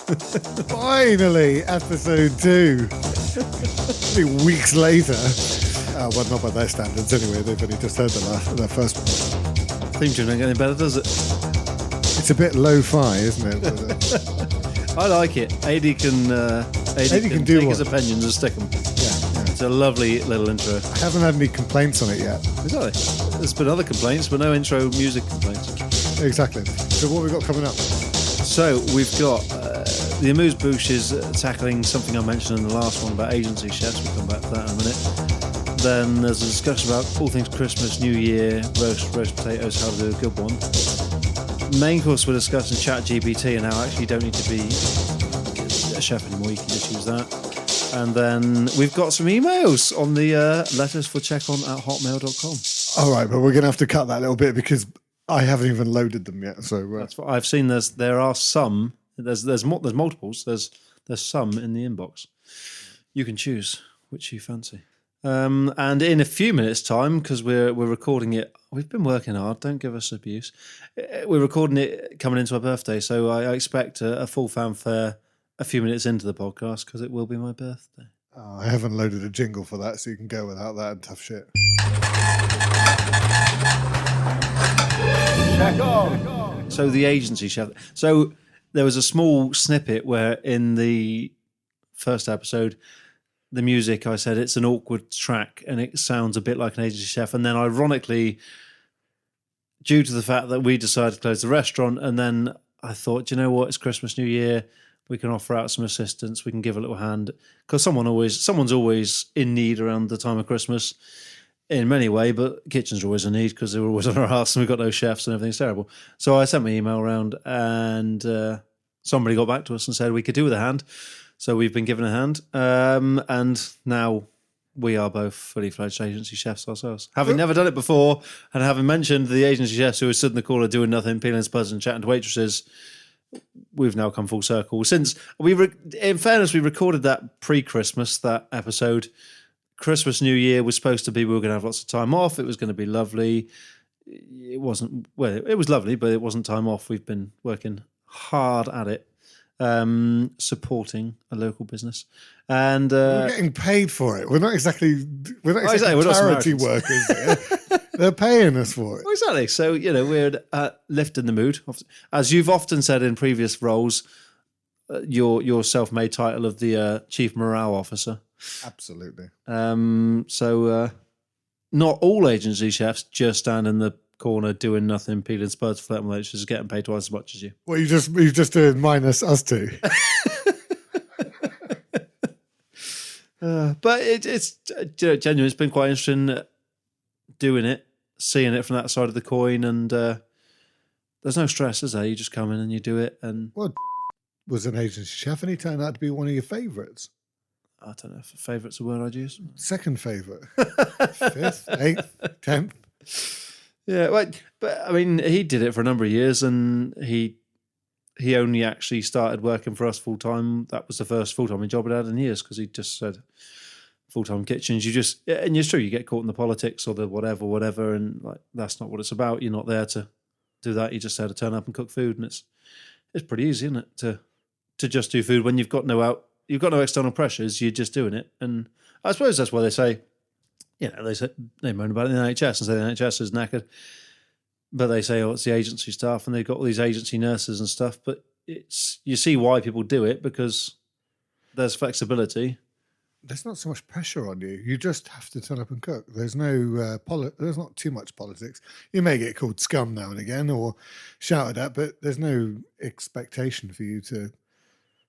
Finally, episode 2. 3 weeks later. Well, not by their standards anyway. They've only just heard their first one. Theme tune don't get any better, does it? It's a bit lo-fi, isn't it? I like it. AD can do take what? his opinions and stick them. Yeah. It's a lovely little intro. I haven't had any complaints on it yet. Exactly. There's been other complaints, but no intro music complaints. Exactly. So what have we got coming up? So we've got the Amuse Bouche is tackling something I mentioned in the last one about agency chefs. We'll come back to that in a minute. Then there's a discussion about all things Christmas, New Year, roast potatoes, how to do a good one. Main course we're discussing ChatGPT and how actually you don't need to be a chef anymore, you can just use that. And then we've got some emails on the letters for checkon@hotmail.com. All right, but we're going to have to cut that a little bit because I haven't even loaded them yet. So That's what I've seen. There are some. There's multiples. There's some in the inbox. You can choose which you fancy. And in a few minutes' time, because we're recording it, we've been working hard. Don't give us abuse. We're recording it coming into my birthday, so I expect a full fanfare a few minutes into the podcast because it will be my birthday. Oh, I haven't loaded a jingle for that, so you can go without that and tough shit. CheckON. So the agency chef. So there was a small snippet where in the first episode, the music, I said it's an awkward track and it sounds a bit like an agency chef. And then ironically, due to the fact that we decided to close the restaurant, and then I thought, you know what, it's Christmas, New Year, we can offer out some assistance, we can give a little hand. Because someone's always in need around the time of Christmas in many ways, but kitchens are always in need because they're always on our arse and we've got no chefs and everything's terrible. So I sent my email around and somebody got back to us and said we could do with a hand. So we've been given a hand, and now we are both fully fledged agency chefs ourselves. Having never done it before, and having mentioned the agency chefs who were stood in the corner doing nothing, peeling spuds and chatting to waitresses, we've now come full circle. Since in fairness, we recorded that pre-Christmas, that episode. Christmas, New Year was supposed to be, we were going to have lots of time off. It was going to be lovely. It wasn't, well, it was lovely, but it wasn't time off. We've been working hard at it. Supporting a local business, and we're getting paid for it. We're not exactly charity workers. They're paying us for it. Exactly. So we're lifting the mood. As you've often said in previous roles, your self-made title of the chief morale officer. Absolutely. So not all agency chefs just stand in the corner doing nothing, peeling spuds, flirting with waitresses, getting paid twice as much as you. Well, you just doing minus us two. But it's genuine. It's been quite interesting doing it, seeing it from that side of the coin, and there's no stress, is there? You just come in and you do it. And well, was an agency chef, and he turned out to be one of your favourites. I don't know if favourite's a word I'd use. Second favourite, 5th, 8th, 10th. Yeah, but I mean, he did it for a number of years, and he only actually started working for us full time. That was the first full time job he'd had in years because he just said full time kitchens. And it's true, you get caught in the politics or the whatever, and like that's not what it's about. You're not there to do that. You're just there to turn up and cook food, and it's pretty easy, isn't it, to just do food when you've got no external pressures. You're just doing it, and I suppose that's why they say. They moan about it in the NHS and say the NHS is knackered. But they say, it's the agency staff and they've got all these agency nurses and stuff. But you see why people do it because there's flexibility. There's not so much pressure on you. You just have to turn up and cook. There's no there's not too much politics. You may get called scum now and again or shouted at, but there's no expectation for you to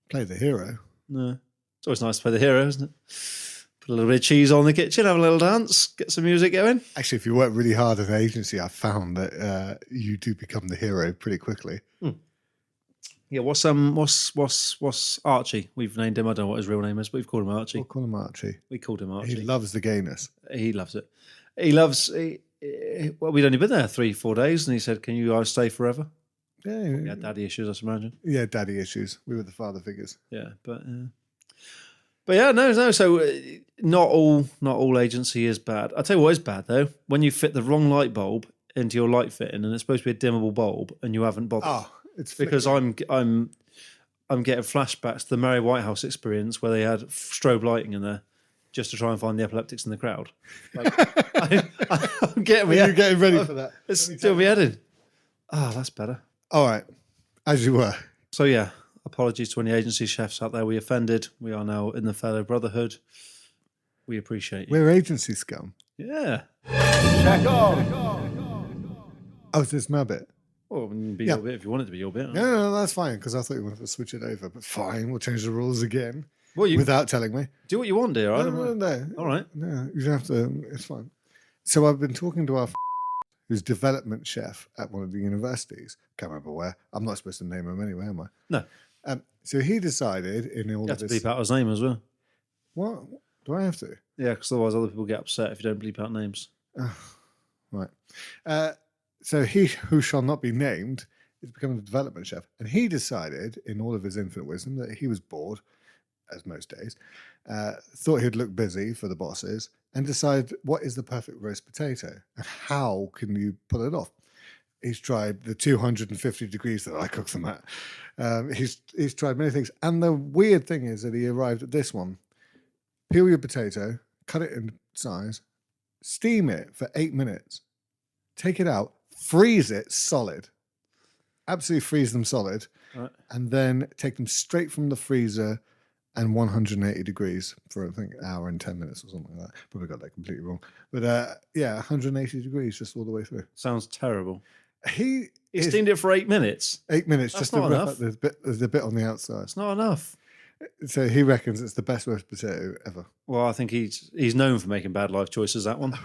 play the hero. No. It's always nice to play the hero, isn't it? Put a little bit of cheese on the kitchen, have a little dance, get some music going. Actually, if you work really hard at an agency, I found that you do become the hero pretty quickly. Yeah, what's Archie? We've named him. I don't know what his real name is, but we've called him Archie. We'll call him Archie. We called him Archie. He loves the gayness. He loves it. Well, we'd only been there 3-4 days, and he said, "Can you guys stay forever?" Yeah, he had daddy issues, I imagine. Yeah, daddy issues. We were the father figures. Yeah, but yeah, no. So not all agency is bad. I'll tell you what is bad though: when you fit the wrong light bulb into your light fitting, and it's supposed to be a dimmable bulb, and you haven't bothered. Oh, it's because flickering. I'm getting flashbacks to the Mary Whitehouse experience where they had strobe lighting in there just to try and find the epileptics in the crowd. Like, I'm getting me. Are you getting ready for that? It's still me headed. Ah, that's better. All right, as you were. So yeah, apologies to any agency chefs out there we offended. We are now in the fellow brotherhood. We appreciate you. We're agency scum. Yeah. Oh, is this my bit? Well, it can be your bit if you want it to be your bit. No, that's fine, because I thought you wanted to switch it over. But fine, we'll change the rules again Well, you without telling me. do what you want, dear. I don't know. No. All right. No, you don't have to. It's fine. So I've been talking to our who's development chef at one of the universities. Can't remember where. I'm not supposed to name him anyway, am I? No. So he decided in all You of have to this. bleep out his name as well. What? Do I have to? Yeah, because otherwise other people get upset if you don't bleep out names. Right. So he who shall not be named is becoming a development chef. And he decided, in all of his infinite wisdom, that he was bored, as most days, thought he'd look busy for the bosses, and decided what is the perfect roast potato and how can you pull it off. He's tried the 250 degrees that I cook them at. He's tried many things. And the weird thing is that he arrived at this one. Peel your potato, cut it in size, steam it for 8 minutes, take it out, freeze it solid, absolutely freeze them solid, Right. and then take them straight from the freezer and 180 degrees for, I think, an hour and 10 minutes or something like that. Probably got that completely wrong. But 180 degrees just all the way through. Sounds terrible. He steamed it for 8 minutes. 8 minutes That's just to not rough enough. up there's a bit on the outside. That's not enough. So he reckons it's the best roast potato ever. Well, I think he's known for making bad life choices, that one.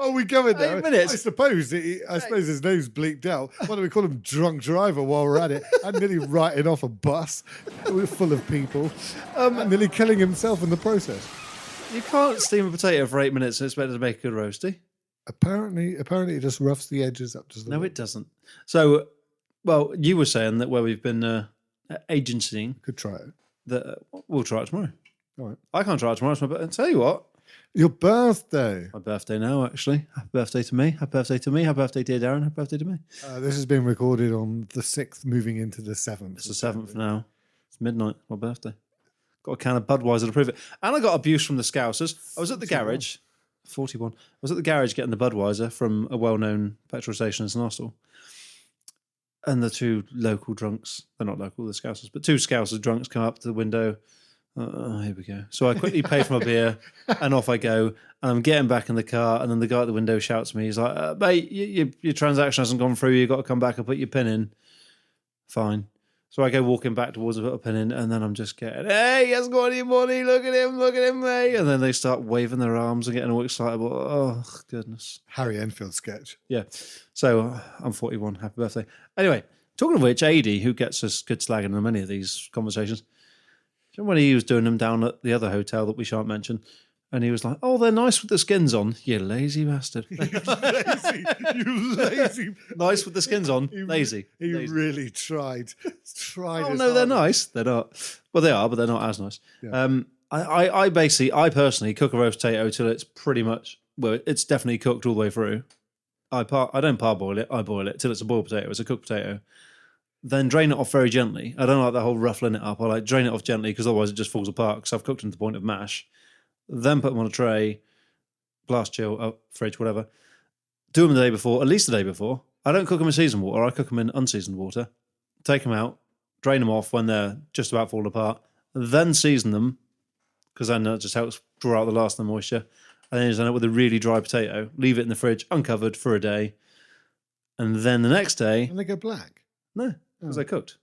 Oh, we covered that. 8 minutes. I suppose his name's bleeped out. Why don't we call him drunk driver while we're at it? And nearly writing off a bus full of people, and nearly killing himself in the process. You can't steam a potato for 8 minutes and expect it to make a good roasty. Apparently, it just roughs the edges up just a No, little. it doesn't. So, well, you were saying that where we've been agencying, Could try it. that we'll try it tomorrow. All right. I can't try it tomorrow. It's my birthday. Tell you what, Your birthday. my birthday now, actually. Happy birthday to me. Happy birthday to me. Happy birthday, dear Darren. Happy birthday to me. This has been recorded on the 6th, moving into the 7th. It's the 7th now. It's midnight. My birthday. Got a can of Budweiser to prove it. And I got abuse from the Scousers. I was at the garage. 41. I was at the garage getting the Budweiser from a well-known petrol station in St Austell. And the two local drunks, they're not local, they're Scousers, but two Scousers drunks come up to the window. Here we go. So I quickly pay for my beer and off I go. And I'm getting back in the car. And then the guy at the window shouts at me. He's like, mate, your transaction hasn't gone through. You've got to come back and put your pin in. Fine. So I go walking back towards a put a pin in. And then I'm just getting, hey, he hasn't got any money. Look at him, mate. And then they start waving their arms and getting all excited. Oh, goodness. Harry Enfield sketch. Yeah. So I'm 41. Happy birthday. Anyway, talking of which, AD, who gets us good slagging in many of these conversations, do you remember when he was doing them down at the other hotel that we shan't mention? And he was like, oh, they're nice with the skins on. You lazy bastard. You lazy. Nice with the skins on. He Lazy. Lazy. really tried. Oh, no, they're nice. They're not. Well, they are, but they're not as nice. Yeah. I personally cook a roast potato till it's pretty much, well, it's definitely cooked all the way through. I don't parboil it. I boil it till it's a boiled potato. It's a cooked potato. Then drain it off very gently. I don't like the whole ruffling it up. I like drain it off gently because otherwise it just falls apart because I've cooked them to the point of mash. Then put them on a tray, blast chill, fridge, whatever. Do them the day before, at least the day before. I don't cook them in seasoned water. I cook them in unseasoned water. Take them out, drain them off when they're just about falling apart. Then season them because then that just helps draw out the last of the moisture. And then you end up with a really dry potato. Leave it in the fridge, uncovered for a day. And then the next day... And they go black. No, because they're cooked.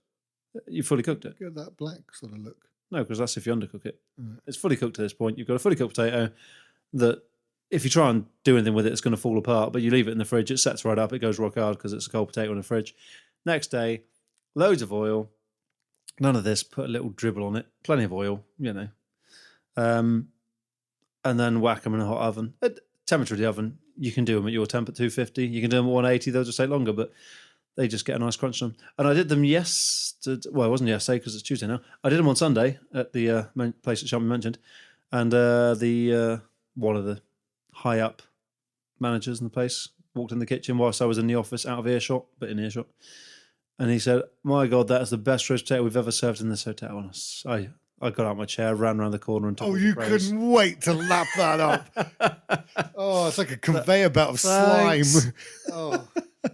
You fully cooked it. Get that black sort of look. No, because that's if you undercook it. It's fully cooked at this point. You've got a fully cooked potato that if you try and do anything with it, it's going to fall apart. But you leave it in the fridge, it sets right up. It goes rock hard because it's a cold potato in the fridge. Next day, loads of oil. None of this. Put a little dribble on it. Plenty of oil, you know. And then whack them in a hot oven. At temperature of the oven, you can do them at your temp at 250. You can do them at 180. They'll just take longer, but they just get a nice crunch on them. And I did them yesterday. Well, it wasn't yesterday because it's Tuesday now. I did them on Sunday at the place that Shelby mentioned. And one of the high-up managers in the place walked in the kitchen whilst I was in the office, out of earshot, but in earshot. And he said, "My God, that is the best roast potato we've ever served in this hotel." And I got out of my chair, ran around the corner, and took all the you praise. couldn't wait to lap that up. Oh, it's like a conveyor belt of slime. Oh,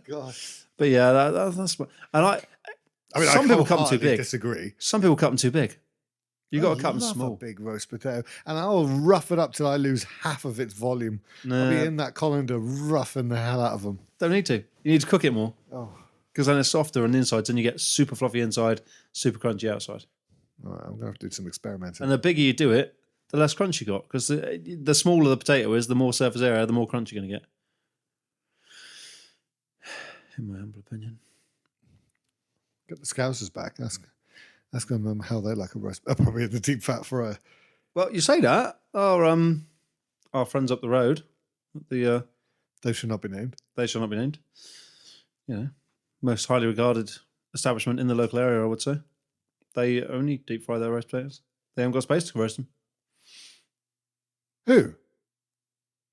God. But yeah, that's what. And some people cut them too big. Disagree. Some people cut them too big. You got to cut them small. A big roast potato, and I'll rough it up till I lose half of its volume. I'll be in that colander roughing the hell out of them. Don't need to. You need to cook it more. Oh, because then it's softer on the inside, and you get super fluffy inside, super crunchy outside. all right, I'm gonna have to do some experimenting. And the bigger you do it, the less crunch you got. Because the smaller the potato is, the more surface area, the more crunch you're going to get. In my humble opinion. Get the Scousers back. Ask them how they like a roast. Probably the deep fat fryer. Well, you say that. Our friends up the road, they should not be named. They shall not be named. You know, most highly regarded establishment in the local area, I would say. They only deep fry their roast potatoes. They haven't got space to roast them. Who?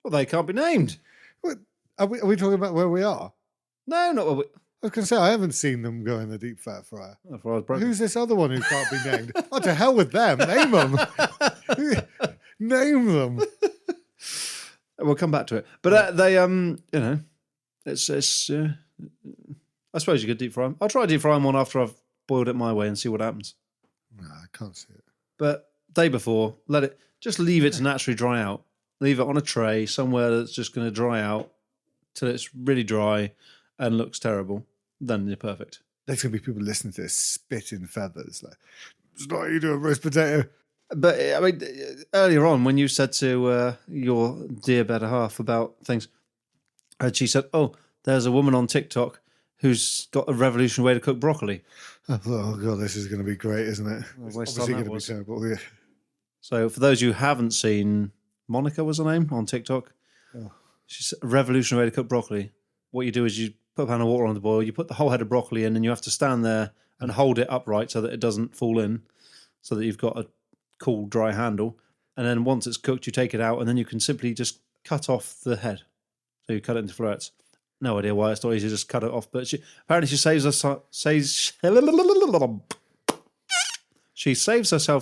Well, they can't be named. What? Are we talking about where we are? No, not where we... I was going to say, I haven't seen them go in the deep fat fryer. Who's this other one who can't be named? Oh, to hell with them. Name them. Name them. We'll come back to it. But they, you know, it's I suppose you could deep fry them. I'll try deep frying one after I've boiled it my way and see what happens. No, I can't see it. But day before, just leave it to naturally dry out. Leave it on a tray somewhere that's just going to dry out till it's really dry and looks terrible. Then you're perfect. There's going to be people listening to this spitting feathers. Like, it's not how you do a roast potato. But I mean, earlier on when you said to your dear better half about things, and she said, "Oh, there's a woman on TikTok who's got a revolutionary way to cook broccoli." Oh God, this is going to be great, isn't it? It's obviously going to be terrible. Yeah. So for those who haven't seen, Monica was her name on TikTok. Oh. She's a revolutionary way to cook broccoli. What you do is you put a pan of water on the boil, you put the whole head of broccoli in, and you have to stand there and hold it upright so that it doesn't fall in, so that you've got a cool, dry handle. And then once it's cooked, you take it out, and then you can simply just cut off the head. So you cut it into florets. No idea why it's not easy to just cut it off, but apparently she saves herself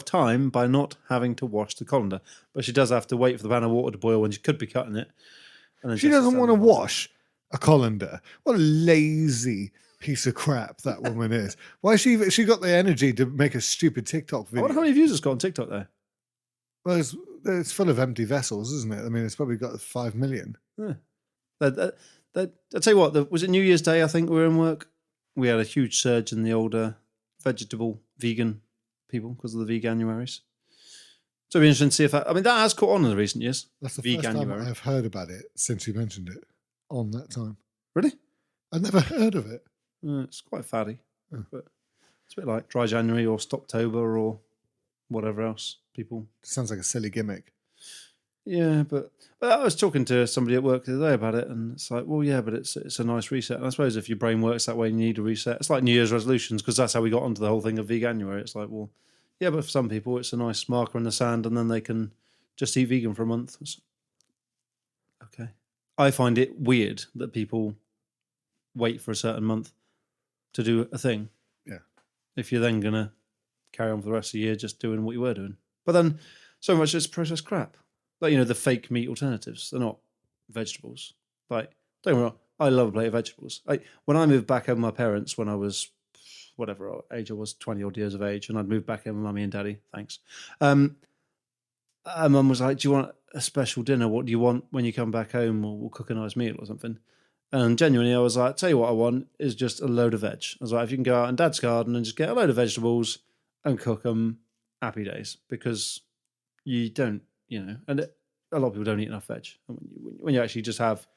time by not having to wash the colander, but she does have to wait for the pan of water to boil when she could be cutting it. And then she doesn't want to wash a colander. What a lazy piece of crap that woman is. Why she got the energy to make a stupid TikTok video? I wonder how many views it's got on TikTok though. Well, it's full of empty vessels, isn't it? I mean, it's probably got 5 million. Yeah. I'll tell you what, was it New Year's Day, I think we were in work? We had a huge surge in the older vegan people because of the veganuaries. So it'll be interesting to see if that has caught on in the recent years. That's the first time I've heard about it since you mentioned it on that time. Really? I'd never heard of it. It's quite faddy. Yeah. But it's a bit like Dry January or Stoptober or whatever else people... Sounds like a silly gimmick. Yeah, but I was talking to somebody at work the other day about it, and it's like, well, yeah, but it's a nice reset. And I suppose if your brain works that way, you need a reset. It's like New Year's resolutions, because that's how we got onto the whole thing of veganuary. It's like, well, yeah, but for some people, it's a nice marker in the sand, and then they can just eat vegan for a month. Okay. I find it weird that people wait for a certain month to do a thing. Yeah. If you're then going to carry on for the rest of the year just doing what you were doing. But then so much is processed crap. Like, the fake meat alternatives. They're not vegetables. Like, don't get me wrong, I love a plate of vegetables. When I moved back home with my parents when I was, whatever age I was, 20 odd years of age, and I'd moved back in with mummy and daddy, thanks. Mum was like, do you want a special dinner? What do you want when you come back home? Or we'll cook a nice meal or something. And genuinely, I was like, tell you what I want is just a load of veg. I was like, if you can go out in Dad's garden and just get a load of vegetables and cook them, happy days. Because you don't, and a lot of people don't eat enough veg. When you actually just have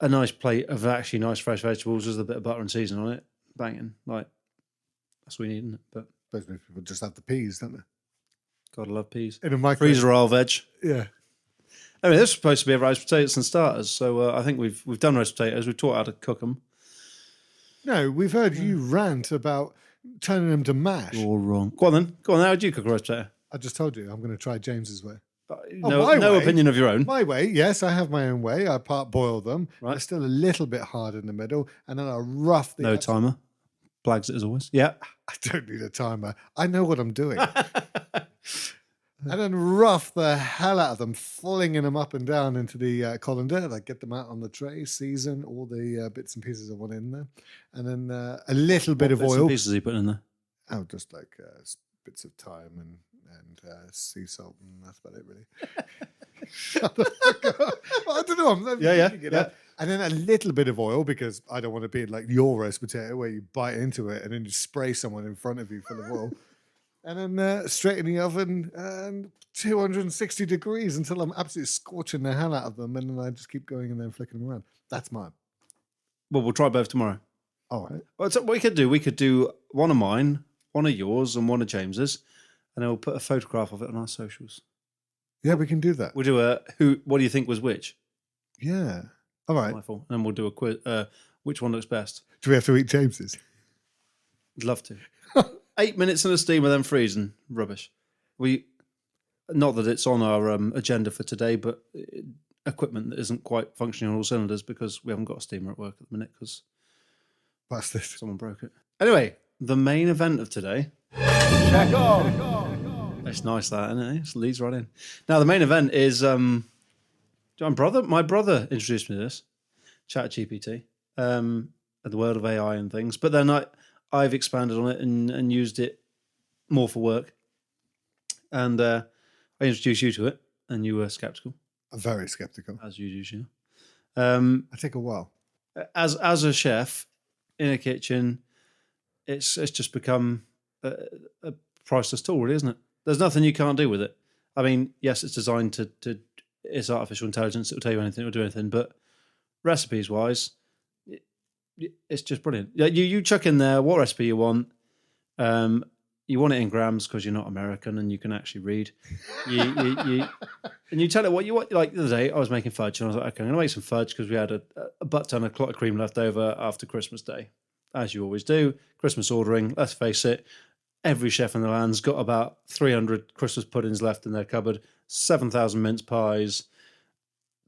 a nice plate of actually nice fresh vegetables with a bit of butter and seasoning on it, banging. Like, that's what we need, isn't it? But most people just have the peas, don't they? Gotta love peas. In a microwave. Freezer aisle veg. Yeah. I mean, this is supposed to be a roast potatoes and starters, so I think we've done roast potatoes. We've taught how to cook them. No, we've heard you rant about turning them to mash. You're wrong. Go on then. How do you cook a roast potato? I just told you I'm going to try James's way. No opinion of your own. My way, yes, I have my own way. I part boil them. Right. They're still a little bit hard in the middle, and then I rough the timer. flags it as always. Yeah. I don't need a timer. I know what I'm doing. And then rough the hell out of them, flinging them up and down into the colander. Like get them out on the tray, season all the bits and pieces I want in there, and then a little bit of bits oil. and pieces he put in there? Oh, just like bits of thyme and sea salt, and that's about it, really. Shut the fuck up. Well, I don't know. I'm thinking it up. And then a little bit of oil, because I don't want to be like your roast potato where you bite into it and then you spray someone in front of you full of oil. And then straight in the oven and 260 degrees until I'm absolutely scorching the hell out of them. And then I just keep going and then flicking them around. That's mine. Well, we'll try both tomorrow. All right. Well, so what we could do one of mine, one of yours, and one of James's, and then we'll put a photograph of it on our socials. Yeah, we can do that. We'll do what do you think was which? Yeah. All right. And then we'll do a quiz, which one looks best. Do we have to eat James's? I'd love to. 8 minutes in a steamer, then freezing. Rubbish. Not that it's on our agenda for today, but equipment that isn't quite functioning on all cylinders because we haven't got a steamer at work at the minute because someone broke it. Anyway, the main event of today. CheckON. It's nice that, isn't it? It leads right in. Now, the main event is my brother introduced me to this, ChatGPT, the world of AI and things. But then I've expanded on it and used it more for work. And I introduced you to it, and you were skeptical. I'm very skeptical. As you usually are. I take a while. As a chef in a kitchen, it's just become a priceless tool, really, isn't it? There's nothing you can't do with it. I mean, yes, it's designed to it's artificial intelligence. It'll tell you anything. It'll do anything. But recipes-wise, it's just brilliant. You chuck in there what recipe you want. You want it in grams because you're not American and you can actually read. And you tell it what you want. Like the other day, I was making fudge and I was like, okay, I'm going to make some fudge because we had a butt ton of clotted cream left over after Christmas Day. As you always do, Christmas ordering, let's face it, every chef in the land's got about 300 Christmas puddings left in their cupboard, 7,000 mince pies,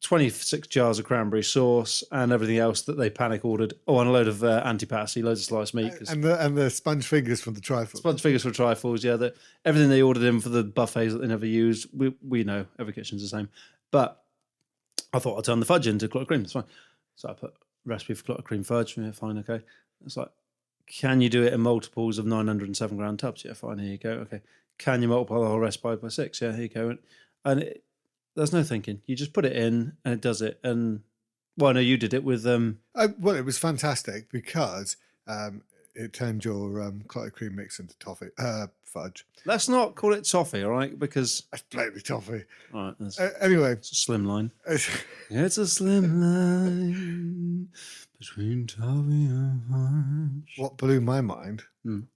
26 jars of cranberry sauce, and everything else that they panic ordered. Oh, and a load of antipasti, loads of sliced meat. And the sponge fingers from the trifle. Sponge fingers for trifles, yeah. Everything they ordered in for the buffets that they never used. We know every kitchen's the same. But I thought I'd turn the fudge into clotted cream. That's fine. So I put recipe for clotted cream fudge. Yeah, fine, okay. It's like, can you do it in multiples of 907 gram tubs? Yeah, fine, here you go. Okay. Can you multiply the whole recipe by 6? Yeah, here you go. And there's no thinking. You just put it in and it does it. And, well, no, you did it with... well, it was fantastic because it turned your clotted cream mix into fudge. Let's not call it toffee, all right? Because... That's plainly toffee. All right. Anyway. It's a slim line. It's a slim line between toffee and fudge. What blew my mind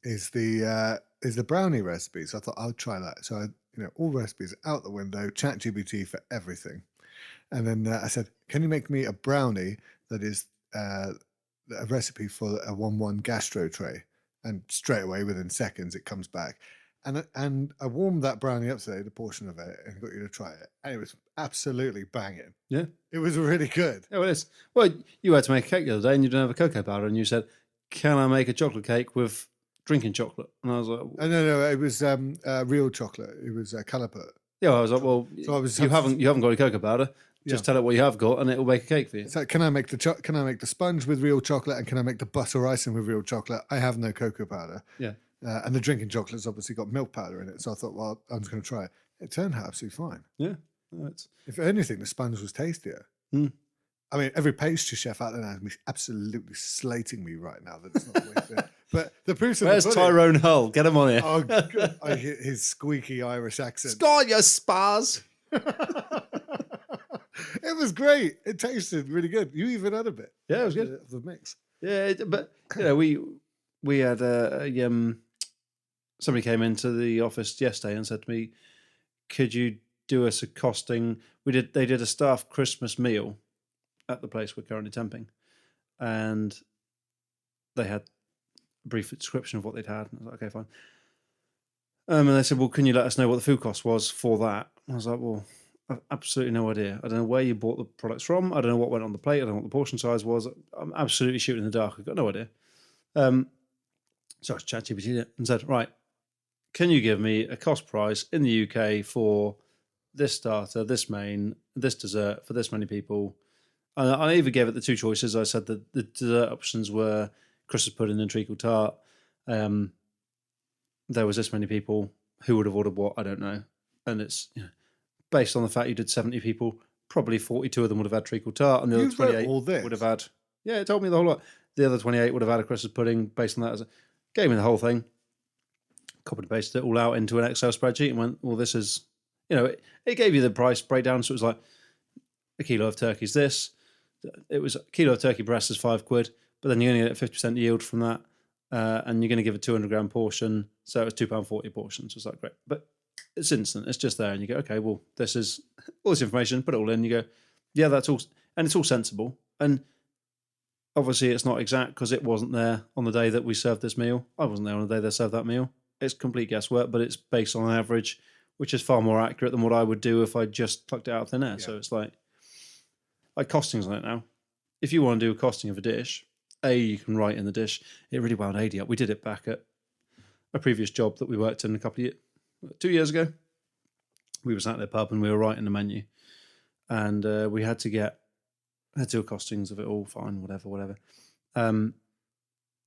is the brownie recipe. So I thought I'll try that. So all recipes out the window, ChatGPT for everything. And then I said, can you make me a brownie that is a recipe for a 1-1 gastro tray? And straight away, within seconds, it comes back. And I warmed that brownie up today, the portion of it, and got you to try it. And it was absolutely banging. Yeah. It was really good. Oh, it is. Well, you had to make a cake the other day and you didn't have a cocoa powder and you said, can I make a chocolate cake with drinking chocolate? And I was like... No, it was real chocolate. It was colour put. Yeah, I was like, well, so you haven't got any cocoa powder. Just tell it what you have got and it will make a cake for you. So can I make the sponge with real chocolate and can I make the butter icing with real chocolate? I have no cocoa powder. Yeah. And the drinking chocolate's obviously got milk powder in it. So I thought, well, I'm just going to try it. It turned out absolutely fine. Yeah. If anything, the sponge was tastier. I mean, every pastry chef out there now is absolutely slating me right now that it's not the way to do it. But the proof's in the pudding. Where's Tyrone Hull? Get him on here. Oh, God. I hear his squeaky Irish accent. Scott, you spars. It was great. It tasted really good. You even had a bit. Yeah, it was good. Of the mix. Yeah, but we had somebody came into the office yesterday and said to me, "Could you do us a costing?" They did a staff Christmas meal at the place we're currently temping, and they had a brief description of what they'd had. And I was like, okay, fine. And they said, well, can you let us know what the food cost was for that? And I was like, well, I've absolutely no idea. I don't know where you bought the products from. I don't know what went on the plate. I don't know what the portion size was. I'm absolutely shooting in the dark. I've got no idea. So I ChatGPT it and said, right, can you give me a cost price in the UK for this starter, this main, this dessert for this many people? And I even gave it the two choices. I said that the dessert options were Christmas pudding and treacle tart. There was this many people. Who would have ordered what? I don't know. And it's based on the fact you did 70 people, probably 42 of them would have had treacle tart, and the other 28 would have had. Yeah, it told me the whole lot. The other 28 would have had a Christmas pudding based on that. Gave me the whole thing. Copied and pasted it all out into an Excel spreadsheet and went, well, this is, it gave you the price breakdown. So it was like a kilo of turkey is this. It was a kilo of turkey breast is £5, but then you're going to get 50% yield from that. And you're going to give a 200 gram portion. So it was £2.40 a portion. So it's like, great. But it's instant. It's just there. And you go, okay, well, this is all this information, put it all in. You go, yeah, that's all. And it's all sensible. And obviously it's not exact because it wasn't there on the day that we served this meal. I wasn't there on the day they served that meal. It's complete guesswork, but it's based on an average, which is far more accurate than what I would do if I just plucked it out of thin air. Yeah. So it's like costings on it now. If you want to do a costing of a dish, you can write in the dish. It really wound AD up. We did it back at a previous job that we worked in 2 years ago. We were sat at the pub and we were writing the menu, and we had to do costings of it all. Fine, whatever. And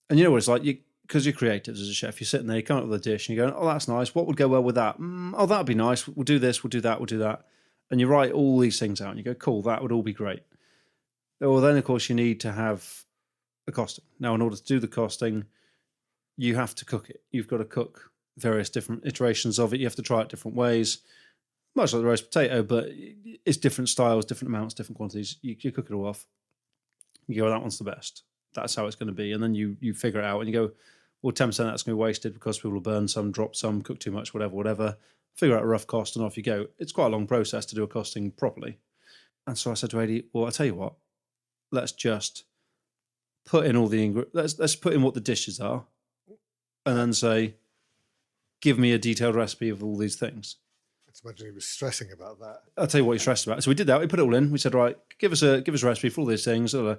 you know what it's like, because you're creative as a chef. You're sitting there, you come up with a dish, and you're going, "Oh, that's nice. What would go well with that? Oh, that'd be nice. We'll do this. We'll do that. We'll do that." And you write all these things out, and you go, "Cool, that would all be great." Well, then of course you need to have a costing. Now, in order to do the costing, you have to cook it. You've got to cook various different iterations of it. You have to try it different ways, much like the roast potato, but it's different styles, different amounts, different quantities. You cook it all off. You go, that one's the best. That's how it's going to be. And then you figure it out and you go, well, 10% that's going to be wasted because people will burn some, drop some, cook too much, whatever. Figure out a rough cost and off you go. It's quite a long process to do a costing properly. And so I said to Adi, well, I'll tell you what, let's just put in all the ingredients. Let's put in what the dishes are, and then say, give me a detailed recipe of all these things. Let's imagine he was stressing about that. I'll tell you what he's stressed about. So we did that. We put it all in. We said, right, give us a recipe for all these things, and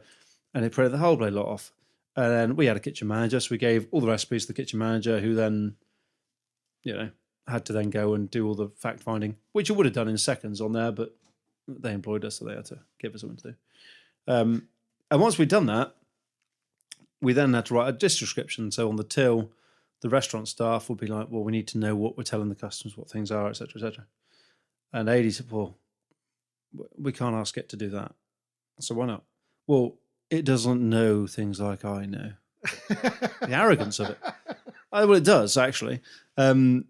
he printed the whole bloody lot off. And then we had a kitchen manager, so we gave all the recipes to the kitchen manager, who then, had to then go and do all the fact finding, which you would have done in seconds on there, but they employed us, so they had to give us something to do. And once we'd done that, we then had to write a dish description. So on the till, the restaurant staff would be like, well, we need to know what we're telling the customers, what things are, etc., etc. And Adi said, well, we can't ask it to do that. So why not? Well, it doesn't know things like I know. The arrogance of it. Well, it does, actually. The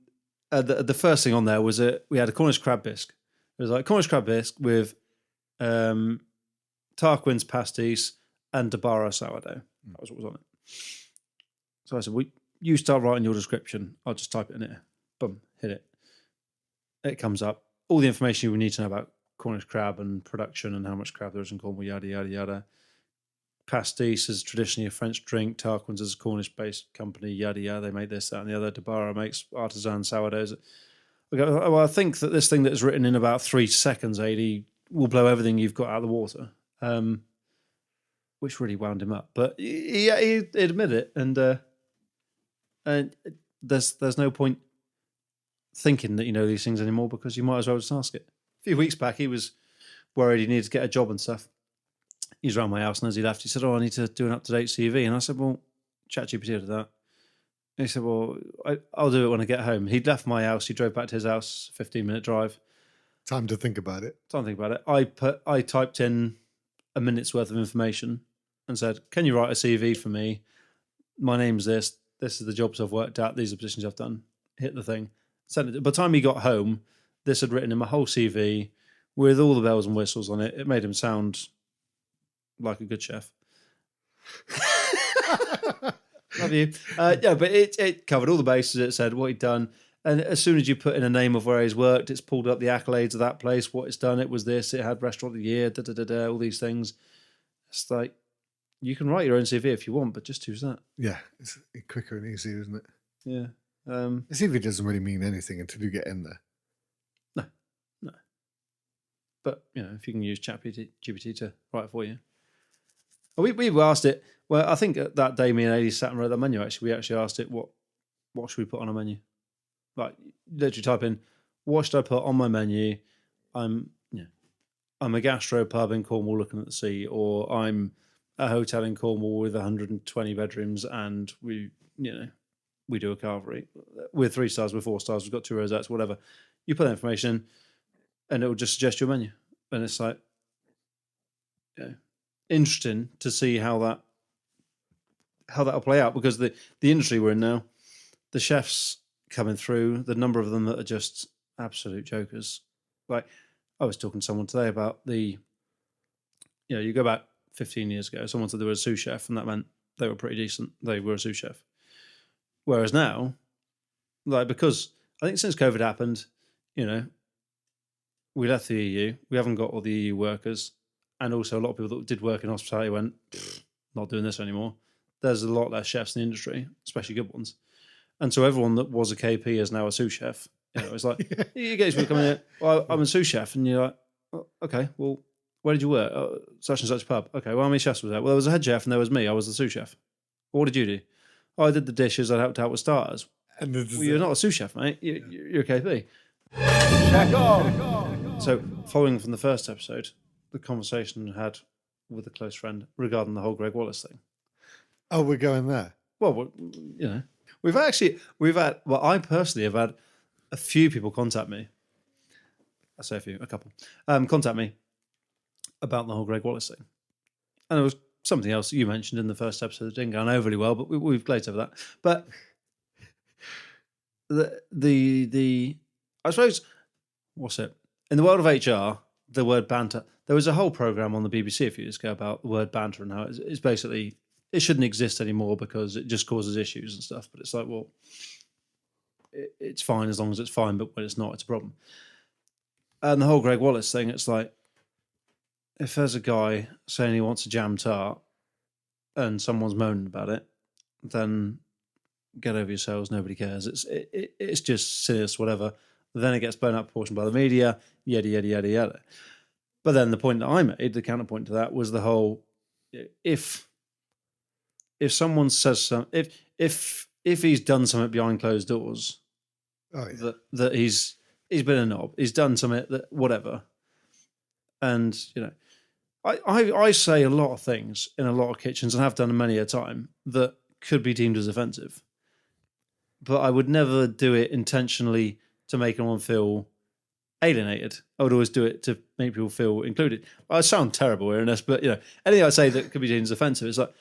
first thing on there was we had a Cornish crab bisque. It was like Cornish crab bisque with Tarquin's pastis and Debarra sourdough. That was what was on it. So I said, well, you start writing your description. I'll just type it in here. Boom, hit it. It comes up. All the information you would need to know about Cornish crab and production and how much crab there is in Cornwall, yada, yada, yada. Pastis is traditionally a French drink. Tarquin's is a Cornish-based company, yada, yada. They make this, that, and the other. Debarra makes artisan sourdoughs. I go, well, I think that this thing that is written in about 3 seconds, AD, will blow everything you've got out of the water. Which really wound him up. But he admitted it, and there's no point thinking that you know these things anymore, because you might as well just ask it. A few weeks back, he was worried he needed to get a job and stuff. He was around my house, and as he left, he said, I need to do an up-to-date CV. And I said, well, ChatGPT did that. And he said, well, I'll do it when I get home. He'd left my house. He drove back to his house, 15-minute drive. Time to think about it. I typed in a minute's worth of information and said, can you write a CV for me? My name's this. This is the jobs I've worked at. These are the positions I've done. Hit the thing. Sent it. By the time he got home, this had written him a whole CV with all the bells and whistles on it. It made him sound like a good chef. Love you. Yeah, but it covered all the bases. It said what he'd done. And as soon as you put in a name of where he's worked, it's pulled up the accolades of that place, what it's done. It was this. It had restaurant of the year, all these things. It's like, you can write your own CV if you want, but just use that. Yeah, it's quicker and easier, isn't it? Yeah. The CV doesn't really mean anything until you get in there. No. But, if you can use ChatGPT to write it for you. We asked it. Well, I think that day me and Eddie sat and wrote the menu. Actually, we actually asked it what should we put on a menu. Like literally type in what should I put on my menu. I'm a gastro pub in Cornwall looking at the sea, or I'm a hotel in Cornwall with 120 bedrooms, and we do a carvery. We're 3 stars, we're 4 stars, we've got 2 rosettes, whatever. You put that information in, and it will just suggest your menu. And it's like, interesting to see how that'll play out, because the industry we're in now, the chefs coming through, the number of them that are just absolute jokers. Like, I was talking to someone today about you go back 15 years ago, someone said they were a sous chef, and that meant they were pretty decent. They were a sous chef. Whereas now, like, because I think since COVID happened, we left the EU, we haven't got all the EU workers, and also a lot of people that did work in hospitality went, not doing this anymore. There's a lot less chefs in the industry, especially good ones. And so everyone that was a KP is now a sous chef. It's like, you guys will come in, well, I'm a sous chef. And you're like, oh, okay, well, where did you work? Oh, such and such pub. Okay, well, how many chefs was there? Well, there was a head chef and there was me. I was the sous chef. What did you do? Oh, I did the dishes. I helped out with starters. And well, you're not a sous chef, mate. You're a KP. CheckON! So, following from the first episode, the conversation I had with a close friend regarding the whole Greg Wallace thing. Oh, we're going there. Well, I personally have had a few people contact me. I say a couple, contact me about the whole Greg Wallace thing. And there was something else you mentioned in the first episode that didn't go on overly well, but we've glazed over that. But the I suppose, what's it? In the world of HR, the word banter, there was a whole program on the BBC a few years ago about the word banter and how it's basically, it shouldn't exist anymore because it just causes issues and stuff. But it's like, well, it's fine as long as it's fine, but when it's not, it's a problem. And the whole Greg Wallace thing, it's like, if there's a guy saying he wants a jam tart and someone's moaning about it, then get over yourselves, nobody cares. It's just serious, whatever. Then it gets blown out of proportion by the media, yada, yada, yada, yada. But then the point that I made, the counterpoint to that, was the whole, if someone says something, if he's done something behind closed doors, that he's been a knob, he's done something that whatever, and I say a lot of things in a lot of kitchens and have done many a time that could be deemed as offensive, but I would never do it intentionally to make anyone feel alienated. I would always do it to make people feel included. I sound terrible here in this, but anything I say that could be deemed as offensive, it's like,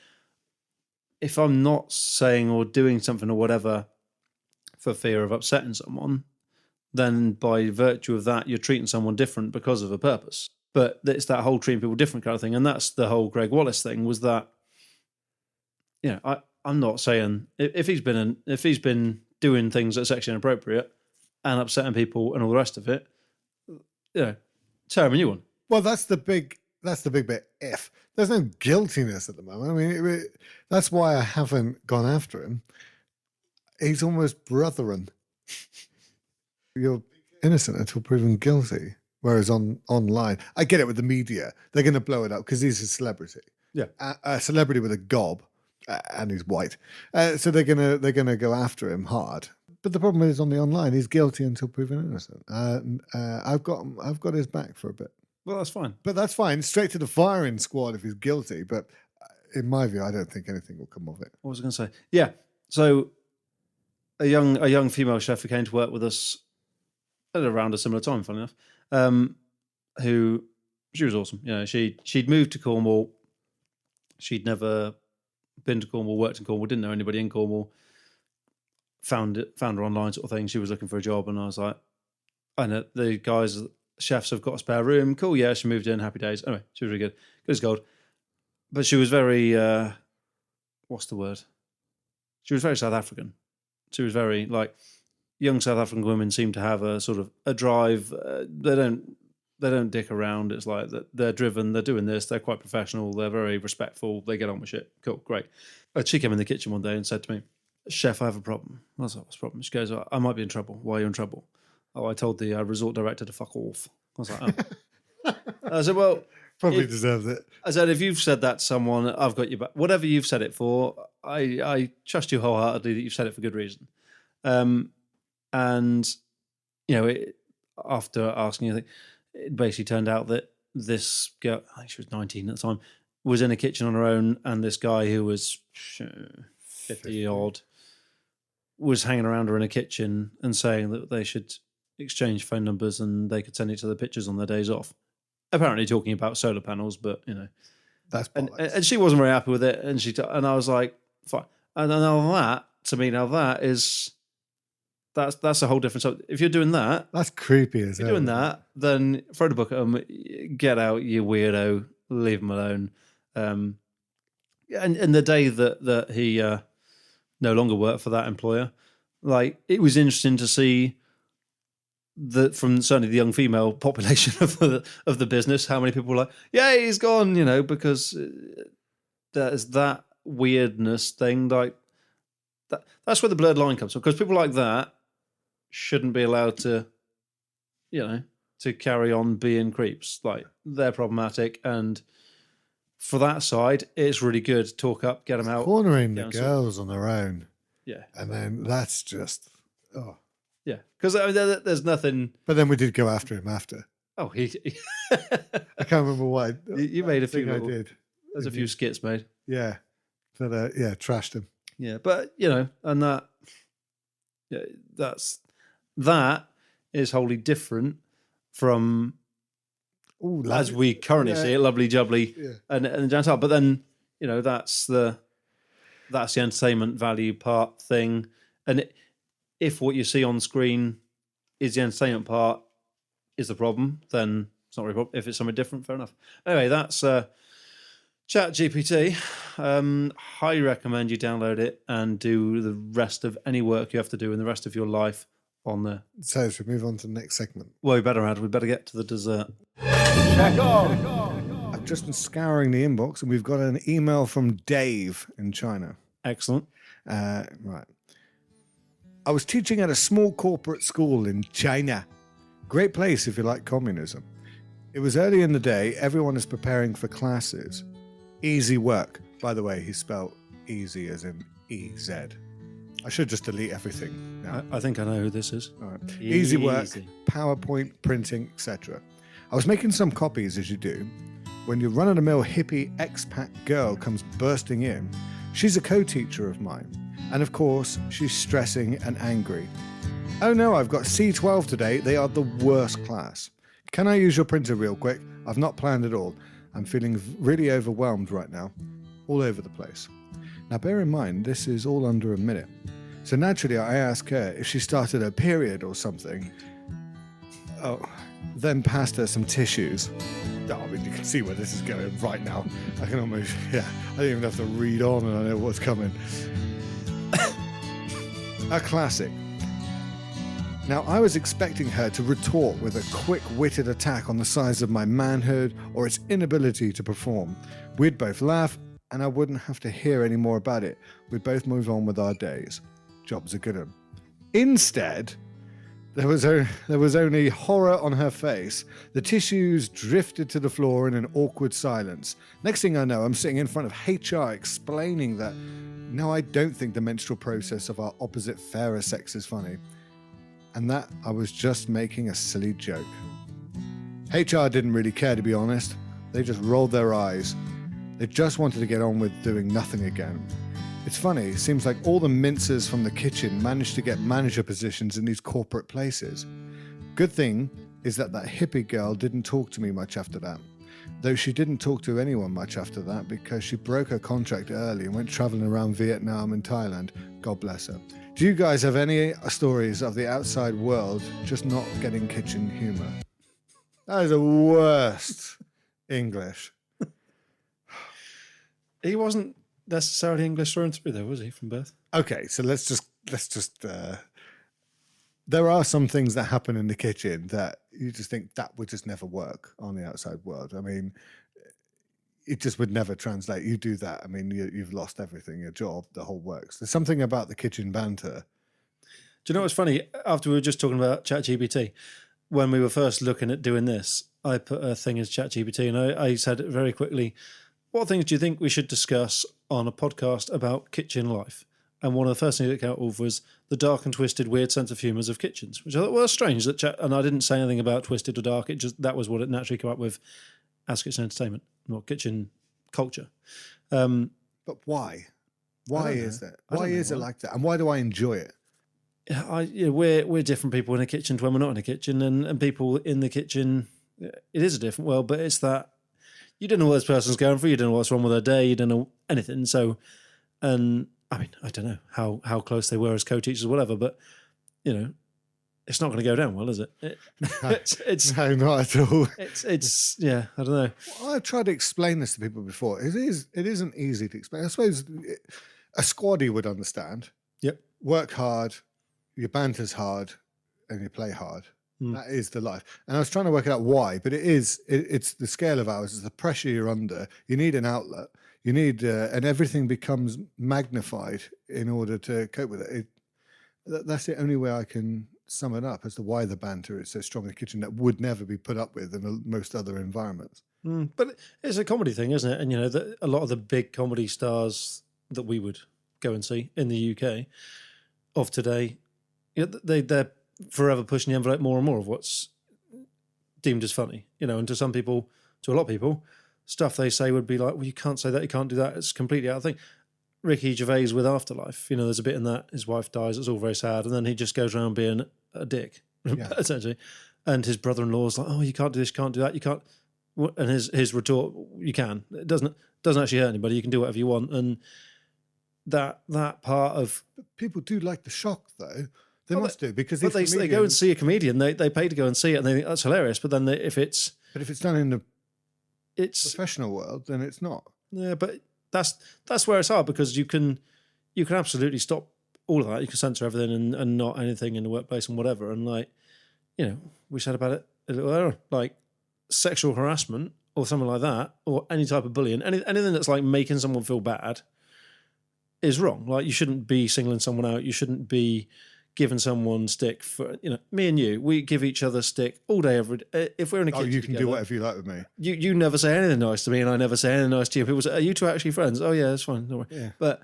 if I'm not saying or doing something or whatever for fear of upsetting someone, then by virtue of that, you're treating someone different because of a purpose. But it's that whole treating people different kind of thing. And that's the whole Greg Wallace thing, was that, I'm not saying if he's been doing things that are sexually inappropriate and upsetting people and all the rest of it, tear him a new one. Well, that's the big bit. If there's no guiltiness at the moment, I mean, that's why I haven't gone after him. He's almost brethren. You're innocent until proven guilty. Whereas online, I get it with the media. They're going to blow it up because he's a celebrity. Yeah, a celebrity with a gob, and he's white. So they're gonna go after him hard. But the problem is on the online, he's guilty until proven innocent. I've got his back for a bit. Well, that's fine. But that's fine. Straight to the firing squad if he's guilty. But in my view, I don't think anything will come of it. What was I going to say? Yeah. So a young female chef who came to work with us at around a similar time, funny enough, who, she was awesome. She'd moved to Cornwall. She'd never been to Cornwall, worked in Cornwall, didn't know anybody in Cornwall. Found her online sort of thing. She was looking for a job, and I was like, I know the guys, chefs have got a spare room. Cool, yeah. She moved in, happy days. Anyway, she was really good. Good as gold. But she was very, what's the word? She was very South African. She was very, like, young South African women seem to have a sort of a drive. They don't dick around. It's like that they're driven, they're doing this, they're quite professional, they're very respectful, they get on with shit. Cool, great. She came in the kitchen one day and said to me, Chef, I have a problem. I was like, what's the problem? She goes, I might be in trouble. Why are you in trouble? Oh, I told the resort director to fuck off. I was like, oh. I said, well, Probably deserves it. I said, if you've said that to someone, I've got your back. Whatever you've said it for, I trust you wholeheartedly that you've said it for good reason. And, after asking, I think it basically turned out that this girl, I think she was 19 at the time, was in a kitchen on her own, and this guy who was 50-odd was hanging around her in a kitchen and saying that they should exchange phone numbers and they could send each other pictures on their days off. Apparently talking about solar panels, but, That's and she wasn't very happy with it, and I was like, fine. And now that, to me, that's a whole different subject. If you're doing that, that's creepy as hell. If you're doing that, then throw the book at them, get out, you weirdo, leave them alone. And the day that he no longer worked for that employer, like, it was interesting to see that from certainly the young female population of the business, how many people were like, yeah, he's gone, because there's that weirdness thing, like that's where the blurred line comes from, because people like that shouldn't be allowed to to carry on being creeps. Like, they're problematic, and for that side, it's really good to talk up, get them out, cornering the girls on their own. Yeah, and then that's just yeah, because there's nothing. But then we did go after him after. Oh, he I can't remember why. You made a few. I did. There's a few skits made. Yeah, but trashed him. Yeah, but and that, that is wholly different from as we currently see it, lovely jubbly and gentle. But then that's the entertainment value part thing, and if what you see on screen is the entertainment part is the problem, then it's not really a problem. If it's something different, fair enough. Anyway, that's ChatGPT. Highly recommend you download it and do the rest of any work you have to do in the rest of your life on there. So should we move on to the next segment? Well, we better get to the dessert. Check on. I've just been scouring the inbox and we've got an email from Dave in China. Excellent. Right. I was teaching at a small corporate school in China. Great place if you like communism. It was early in the day. Everyone is preparing for classes. Easy work. By the way, he spelled easy as in E-Z. I should just delete everything now. I think I know who this is. All right. Easy work, PowerPoint, printing, etc. I was making some copies, as you do, when your run-of-the-mill hippie expat girl comes bursting in. She's a co-teacher of mine. And of course, she's stressing and angry. Oh no, I've got C12 today. They are the worst class. Can I use your printer real quick? I've not planned at all. I'm feeling really overwhelmed right now. All over the place. Now bear in mind, this is all under a minute. So naturally I ask her if she started her period or something. Oh, then passed her some tissues. Oh, I mean, you can see where this is going right now. I can almost, I don't even have to read on and I know what's coming. A classic. Now, I was expecting her to retort with a quick-witted attack on the size of my manhood or its inability to perform. We'd both laugh, and I wouldn't have to hear any more about it. We'd both move on with our days. Job's a good one. Instead, there was only horror on her face. The tissues drifted to the floor in an awkward silence. Next thing I know, I'm sitting in front of HR explaining that, no, I don't think the menstrual process of our opposite fairer sex is funny. And that I was just making a silly joke. HR didn't really care, to be honest. They just rolled their eyes. They just wanted to get on with doing nothing again. It's funny, it seems like all the mincers from the kitchen managed to get manager positions in these corporate places. Good thing is that hippie girl didn't talk to me much after that. Though she didn't talk to anyone much after that because she broke her contract early and went traveling around Vietnam and Thailand. God bless her. Do you guys have any stories of the outside world just not getting kitchen humor? That is the worst English. He wasn't necessarily English through and through, though, was he, from birth? Okay, so let's just. There are some things that happen in the kitchen that you just think that would just never work on the outside world. I mean, it just would never translate. You do that, I mean, you've lost everything, your job, the whole works. There's something about the kitchen banter. Do you know what's funny? After we were just talking about ChatGPT, when we were first looking at doing this, I put a thing as ChatGPT, and I said very quickly, what things do you think we should discuss on a podcast about kitchen life? And one of the first things that came out of was the dark and twisted, weird sense of humours of kitchens, which I thought, well, that's strange. And I didn't say anything about twisted or dark. That was what it naturally came up with as kitchen entertainment, not kitchen culture. But why? Why is that? Why is it like that? And why do I enjoy it? We're different people in a kitchen to when we're not in a kitchen, and people in the kitchen, it is a different world. But it's that you don't know what this person's going through, you don't know what's wrong with their day, you don't know anything. So, and I mean, I don't know how close they were as co-teachers or whatever, but it's not going to go down well, is it? It's no, not at all. It's I don't know. Well, I've tried to explain this to people before. It isn't easy to explain. I suppose a squaddy would understand. Yep. Work hard, your banter's hard, and you play hard. That is the life. And I was trying to work out why, but it's the scale of hours, it's the pressure you're under. You need an outlet. You need, and everything becomes magnified in order to cope with it. That's the only way I can sum it up as to why the banter is so strong in the kitchen that would never be put up with in most other environments. But it's a comedy thing, isn't it? And a lot of the big comedy stars that we would go and see in the UK of today, they're forever pushing the envelope more and more of what's deemed as funny. And to some people, to a lot of people, stuff they say would be like, well, you can't say that, you can't do that. It's completely out of thing. Ricky Gervais with Afterlife, there's a bit in that his wife dies, it's all very sad, and then he just goes around being a dick, essentially. And his brother-in-law's like, oh, you can't do this, you can't do that, you can't. And his retort, you can. It doesn't actually hurt anybody. You can do whatever you want. And that part of... But people do like the shock, though. They must do, because they go and see a comedian. They pay to go and see it, and they think that's hilarious. But then if it's done in the professional world, then it's not. Yeah, but that's where it's hard, because you can absolutely stop all of that. You can censor everything and not anything in the workplace and whatever. And we said about it a little earlier, like sexual harassment or something like that, or any type of bullying, anything that's like making someone feel bad is wrong. Like, you shouldn't be singling someone out. You shouldn't be giving someone stick for, me and you, we give each other stick all day, every day. If we're in a kitchen you can together, do whatever you like with me. You never say anything nice to me, and I never say anything nice to you. People say, are you two actually friends? Oh yeah, that's fine. Don't worry. Yeah. But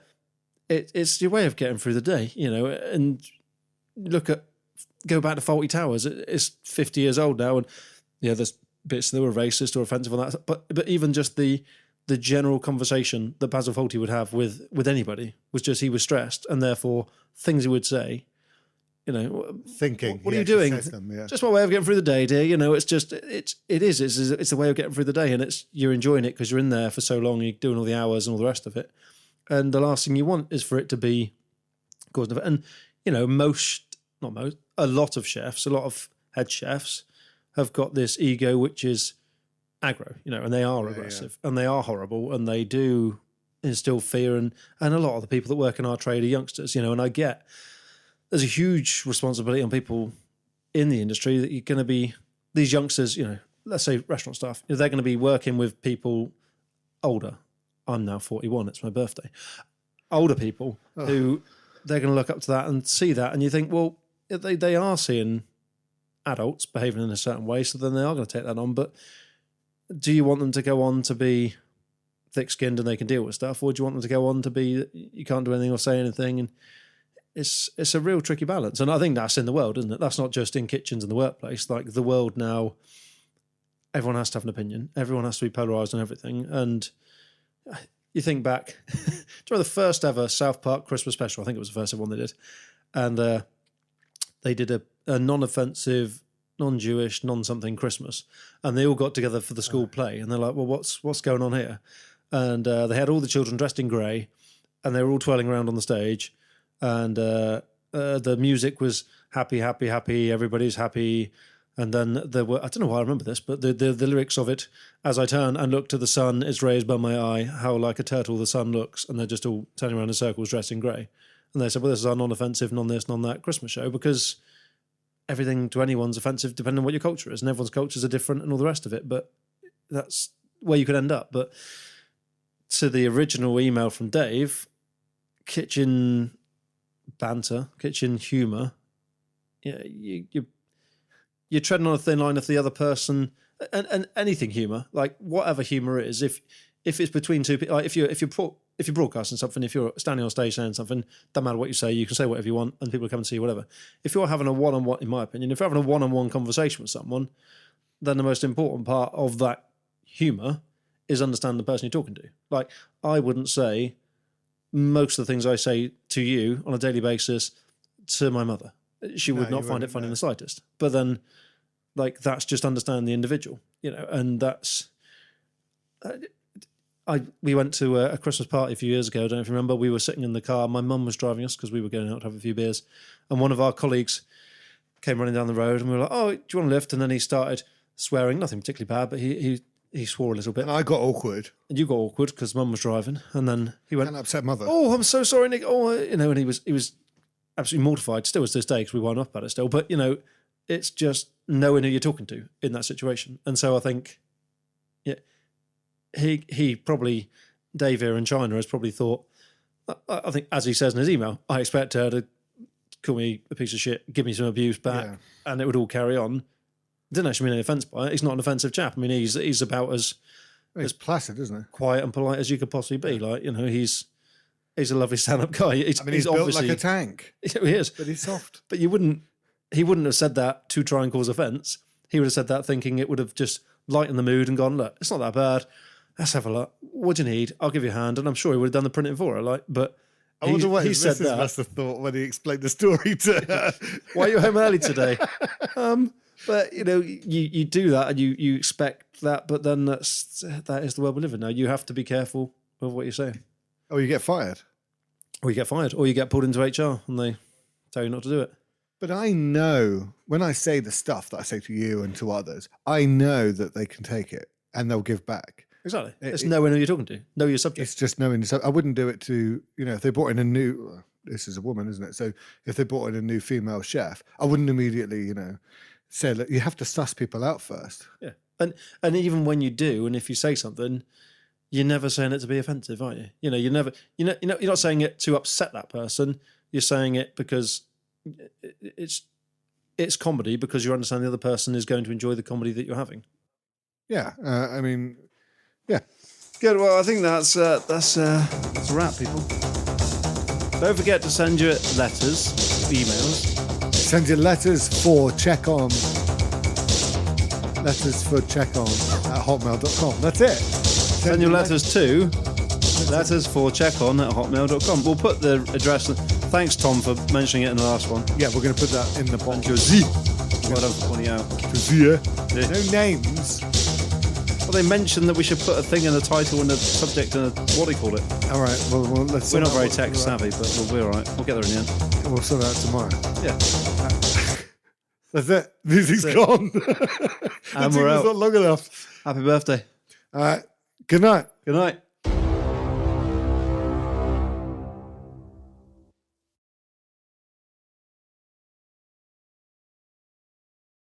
it's your way of getting through the day, and go back to Fawlty Towers. It's 50 years old now, and there's bits that were racist or offensive on that. But even just the general conversation that Basil Fawlty would have with anybody was just, he was stressed, and therefore things he would say, thinking, what are you doing? Them, Just my way of getting through the day, dear. It's just it's the way of getting through the day, and you're enjoying it because you're in there for so long, you're doing all the hours and all the rest of it, and the last thing you want is for it to be causing. And a lot of chefs, a lot of head chefs have got this ego which is aggro, and they are aggressive and they are horrible, and they do instill fear, and a lot of the people that work in our trade are youngsters, and I get there's a huge responsibility on people in the industry that you're going to be, these youngsters, let's say restaurant staff, they're going to be working with people older. I'm now 41, it's my birthday. Older people who they're going to look up to that and see that, and you think, well, they are seeing adults behaving in a certain way, so then they are going to take that on. But do you want them to go on to be thick-skinned and they can deal with stuff, or do you want them to go on to be, you can't do anything or say anything? And it's a real tricky balance. And I think that's in the world, isn't it? That's not just in kitchens in the workplace. Like, the world now, everyone has to have an opinion. Everyone has to be polarised on everything. And you think back, do you remember the first ever South Park Christmas special? I think it was the first ever one they did. And they did a non-offensive, non-Jewish, non-something Christmas. And they all got together for the school play. And they're like, well, what's going on here? And they had all the children dressed in grey, and they were all twirling around on the stage. And the music was happy, happy, happy, everybody's happy. And then there were, I don't know why I remember this, but the lyrics of it, as I turn and look to the sun, is raised by my eye, how like a turtle the sun looks. And they're just all turning around in circles dressed in grey. And they said, well, this is our non-offensive, non-this, non-that Christmas show, because everything to anyone's offensive depending on what your culture is. And everyone's cultures are different and all the rest of it. But that's where you could end up. But to the original email from Dave, kitchen banter, kitchen humour, you you're treading on a thin line if the other person, and anything humour, like whatever humour is, if it's between two people, like if you're broadcasting something, if you're standing on stage saying something, doesn't matter what you can say whatever you want, and people come and see you, whatever. If you're having a one-on-one, in my opinion, if you're having a one-on-one conversation with someone, then the most important part of that humour is understand the person you're talking to. Like, I wouldn't say most of the things I say to you on a daily basis to my mother. She would not find it funny in the slightest. But then, like, that's just understanding the individual, and that's... we went to a Christmas party a few years ago. I don't know if you remember. We were sitting in the car. My mum was driving us because we were going out to have a few beers. And one of our colleagues came running down the road and we were like, "Oh, do you want a lift?" And then he started swearing, nothing particularly bad, but he swore a little bit. And I got awkward. And you got awkward because mum was driving. And then he went, "Can't upset mother." "Oh, I'm so sorry, Nick." Oh, and he was absolutely mortified. Still is to this day because we wound up about it still. But, it's just knowing who you're talking to in that situation. And so I think, he probably, Dave here in China has probably thought, I think as he says in his email, I expect her to call me a piece of shit, give me some abuse back, and it would all carry on. Didn't actually mean any offence by it. He's not an offensive chap. I mean, he's about as placid, isn't he? Quiet and polite as you could possibly be. Like, he's a lovely stand-up guy. He's built like a tank. He is. But he's soft. But he wouldn't have said that to try and cause offence. He would have said that thinking it would have just lightened the mood and gone, "Look, it's not that bad. Let's have a look. What do you need? I'll give you a hand." And I'm sure he would have done the printing for her. But I wonder what he said that. Must have thought when he explained the story to her. "Why are you home early today?" But you do that and you expect that, but then that is the world we live in now. You have to be careful of what you say. Oh, you get fired. Or you get fired, or you get pulled into HR and they tell you not to do it. But I know when I say the stuff that I say to you and to others, I know that they can take it and they'll give back. Exactly. It's knowing who you're talking to. Know your subject. It's just knowing. I wouldn't do it to, if they brought in a new, this is a woman, isn't it? So if they brought in a new female chef, I wouldn't immediately, say that you have to suss people out first. Yeah. And even when you do, and if you say something, you're never saying it to be offensive, are you? You're not saying it to upset that person. You're saying it because it's comedy, because you understand the other person is going to enjoy the comedy that you're having. Yeah. Yeah. Good. Well, I think that's a wrap, people. Don't forget to send your letters, emails. Send your letters for CheckON. Letters for CheckON at hotmail.com. That's it. Send your letters to letters for CheckON at hotmail.com. We'll put the address. Thanks, Tom, for mentioning it in the last one. Yeah, we're going to put that in the bottom. Well done for pointing out. Yeah. No names. Well, they mentioned that we should put a thing in the title and the subject and what do you call it? All right. Well, let's. We're not very tech savvy, but we'll be all right. We'll get there in the end. We'll sort it out tomorrow. Yeah. That's it. Music's gone. And we're out. Not long enough. Happy birthday. All right. Good night. Good night.